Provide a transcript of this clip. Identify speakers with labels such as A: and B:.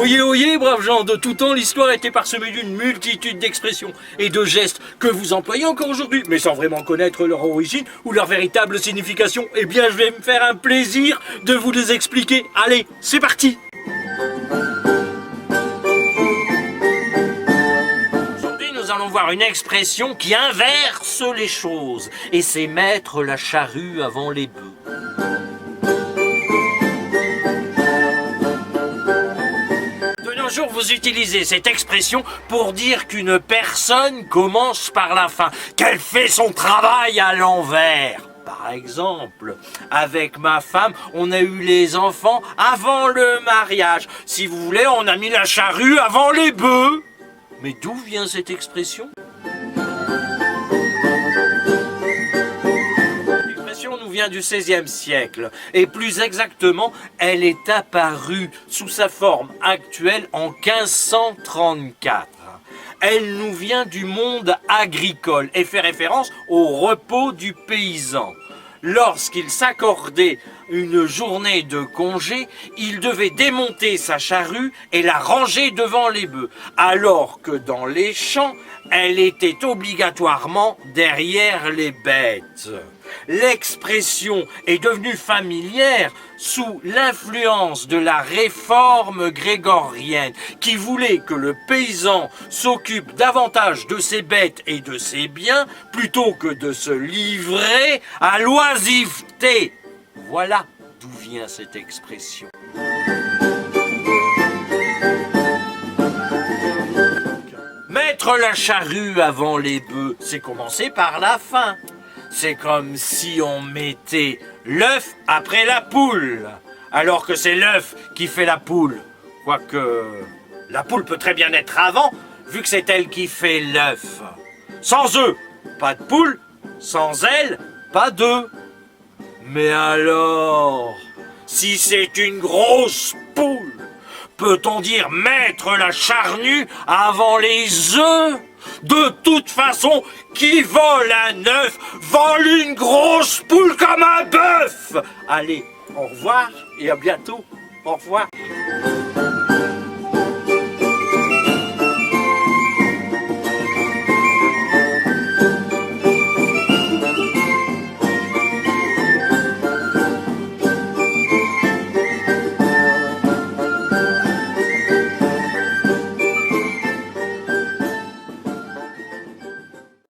A: Oyez, oyez, braves gens, de tout temps, l'histoire a été parsemée d'une multitude d'expressions et de gestes que vous employez encore aujourd'hui, mais sans vraiment connaître leur origine ou leur véritable signification. Eh bien, je vais me faire un plaisir de vous les expliquer. Allez, c'est parti! Aujourd'hui, nous allons voir une expression qui inverse les choses, et c'est mettre la charrue avant les bœufs. Jour, vous utilisez cette expression pour dire qu'une personne commence par la fin, qu'elle fait son travail à l'envers. Par exemple, avec ma femme, on a eu les enfants avant le mariage. Si vous voulez, on a mis la charrue avant les bœufs. Mais d'où vient cette expression ? Nous vient du XVIe siècle et plus exactement elle est apparue sous sa forme actuelle en 1534. Elle nous vient du monde agricole et fait référence au repos du paysan. Lorsqu'il s'accordait une journée de congé, il devait démonter sa charrue et la ranger devant les bœufs, alors que dans les champs, elle était obligatoirement derrière les bêtes. L'expression est devenue familière sous l'influence de la réforme grégorienne qui voulait que le paysan s'occupe davantage de ses bêtes et de ses biens plutôt que de se livrer à l'oisiveté. Voilà d'où vient cette expression. Mettre la charrue avant les bœufs, c'est commencer par la fin. C'est comme si on mettait l'œuf après la poule, alors que c'est l'œuf qui fait la poule. Quoique la poule peut très bien être avant, vu que c'est elle qui fait l'œuf. Sans œufs, pas de poule, sans elle, pas d'œufs. Mais alors, si c'est une grosse poule, peut-on dire mettre la charrue avant les œufs ? De toute façon, qui vole un œuf vole une grosse poule comme un bœuf. Allez, au revoir et à bientôt. Au revoir.